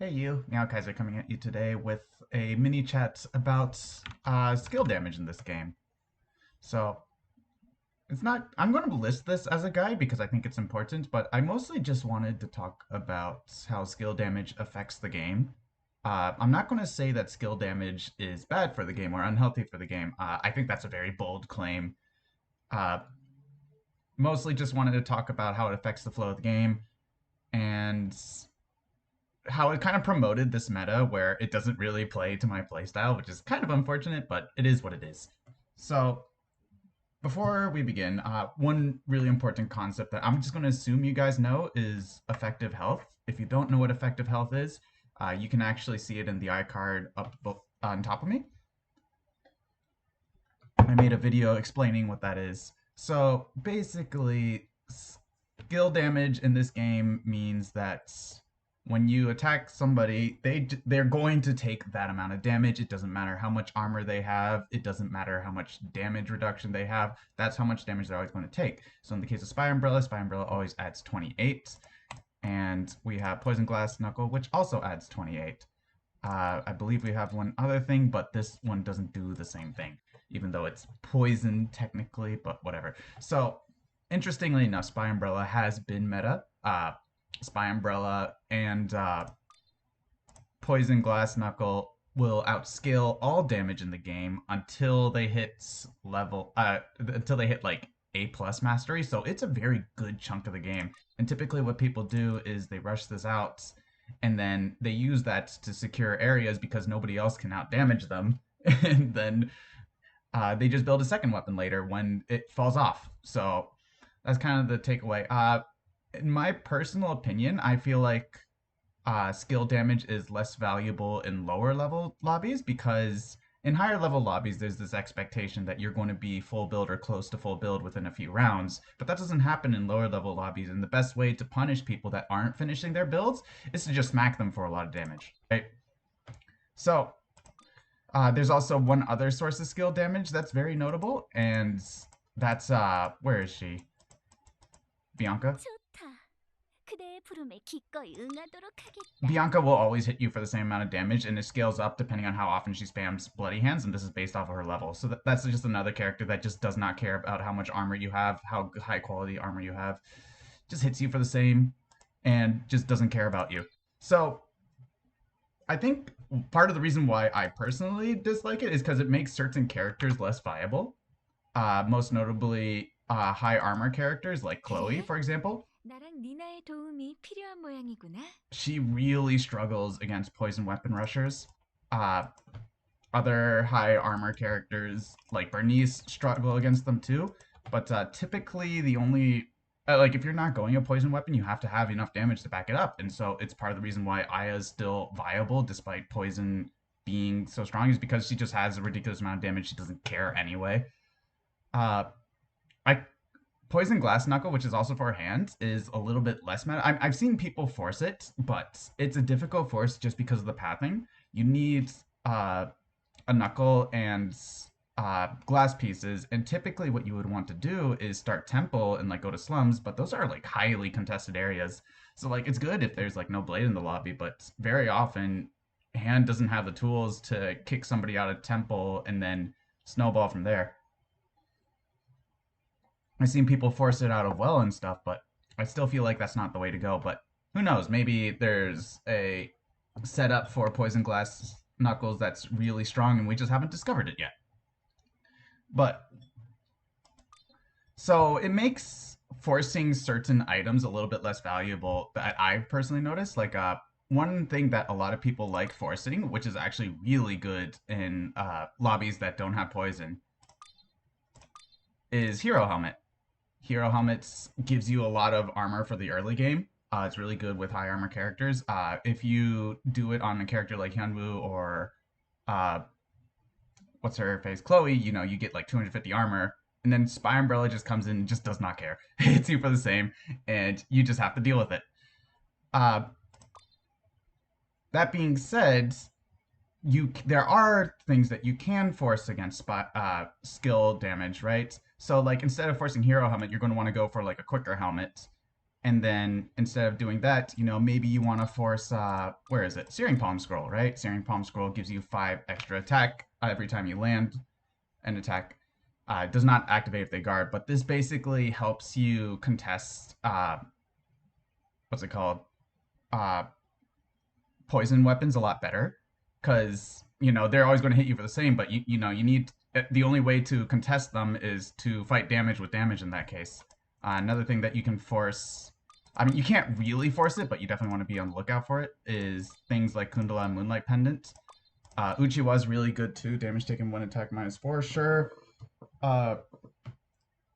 Hey you, Meowkaiser coming at you today with a mini chat about skill damage in this game. So, it's not, I'm going to list this as a guide because I think it's important, but I mostly just wanted to talk about how skill damage affects the game. I'm not going to say that skill damage is bad for the game or unhealthy for the game. I think that's a very bold claim. Uh, Mostly just wanted to talk about how it affects the flow of the game and how it kind of promoted this meta where it doesn't really play to my playstyle, which is kind of unfortunate, but it is what it is. So before we begin, one really important concept that I'm just going to assume you guys know is effective health. If you don't know what effective health is, you can actually see it in the iCard up on top of me. I made a video explaining what that is. So basically, skill damage in this game means that when you attack somebody, they're going to take that amount of damage. It doesn't matter how much armor they have. It doesn't matter how much damage reduction they have. That's how much damage they're always going to take. So in the case of Spy Umbrella always adds 28. And we have Poison Glass Knuckle, which also adds 28. I believe we have one other thing, but this one doesn't do the same thing, even though it's poison technically, but whatever. So, interestingly enough, Spy Umbrella has been meta. Spy Umbrella and Poison Glass Knuckle will outscale all damage in the game until they hit until they hit like A plus mastery. So it's a very good chunk of the game. And typically what people do is they rush this out and then they use that to secure areas because nobody else can outdamage them. And then they just build a second weapon later when it falls off. So that's kind of the takeaway. In my personal opinion, I feel like skill damage is less valuable in lower level lobbies because in higher level lobbies, there's this expectation that you're going to be full build or close to full build within a few rounds, but that doesn't happen in lower level lobbies. And the best way to punish people that aren't finishing their builds is to just smack them for a lot of damage, right? So there's also one other source of skill damage that's very notable, and that's where is she? Bianca? Bianca will always hit you for the same amount of damage, and it scales up depending on how often she spams Bloody Hands, and this is based off of her level. So that's just another character that just does not care about how much armor you have, how high quality armor you have. Just hits you for the same, and just doesn't care about you. So I think part of the reason why I personally dislike it is because it makes certain characters less viable. Most notably, high armor characters like Chloe, for example. She really struggles against poison weapon rushers. Uh, Other high armor characters like Bernice struggle against them too. But typically, the only like if you're not going a poison weapon, you have to have enough damage to back it up, and so it's part of the reason why Aya is still viable despite poison being so strong is because she just has a ridiculous amount of damage. She doesn't care anyway. Uh, I Poison Glass Knuckle, which is also for hand, is a little bit less meta. I've seen people force it, but it's a difficult force just because of the pathing. You need a knuckle and glass pieces, and typically what you would want to do is start temple and like go to slums, but those are like highly contested areas. So like it's good if there's like no blade in the lobby, but very often hand doesn't have the tools to kick somebody out of temple and then snowball from there. I've seen people force it out of well and stuff, but I still feel like that's not the way to go. But who knows? Maybe there's a setup for Poison Glass Knuckles that's really strong and we just haven't discovered it yet. But so it makes forcing certain items a little bit less valuable that I've personally noticed. Like one thing that a lot of people like forcing, which is actually really good in lobbies that don't have poison, is Hero Helmet. Hero Helmets gives you a lot of armor for the early game. It's really good with high armor characters. If you do it on a character like Hyunwoo or what's her face, Chloe, you know, you get like 250 armor, and then Spy Umbrella just comes in and just does not care. Hits you for the same, and you just have to deal with it. Uh, that being said, there are things that you can force against skill damage, right? So like instead of forcing hero helmet, you're going to want to go for like a quicker helmet. And then instead of doing that, maybe you want to force, where is it? Searing Palm Scroll, right? Searing Palm Scroll gives you 5 extra attack every time you land an attack. It does not activate if they guard, but this basically helps you contest, what's it called? Uh, Poison weapons a lot better. Because, they're always going to hit you for the same, but you need, the only way to contest them is to fight damage with damage in that case. Another thing that you can force, I mean, you can't really force it, but you definitely want to be on the lookout for it, is things like Kundala and Moonlight Pendant. Uchiwa's really good too. Damage taken when attack -4, sure. Uh,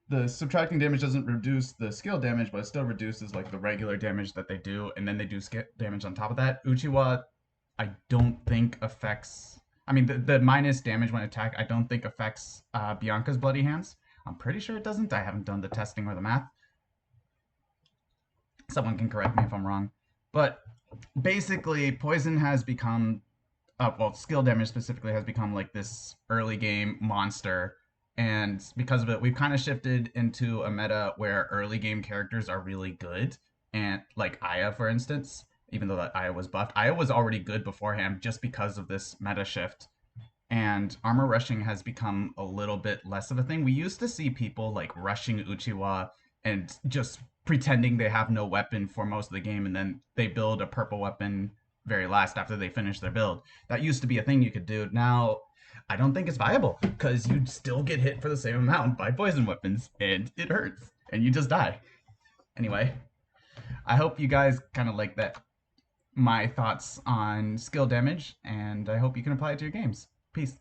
the subtracting damage doesn't reduce the skill damage, but it still reduces like the regular damage that they do, and then they do skill damage on top of that. Uchiwa, I don't think affects. I mean, the minus damage when attack, I don't think affects Bianca's Bloody Hands. I'm pretty sure it doesn't. I haven't done the testing or the math. Someone can correct me if I'm wrong. But basically, poison has become, well, skill damage specifically has become like this early game monster. And because of it, we've kind of shifted into a meta where early game characters are really good. And like Aya, for instance, even though that Aya was buffed, Aya was already good beforehand just because of this meta shift. And armor rushing has become a little bit less of a thing. We used to see people like rushing Uchiwa and just pretending they have no weapon for most of the game, and then they build a purple weapon very last after they finish their build. That used to be a thing you could do. Now, I don't think it's viable because you'd still get hit for the same amount by poison weapons, and it hurts, and you just die. Anyway, I hope you guys kind of like that, my thoughts on skill damage, and I hope you can apply it to your games. Peace.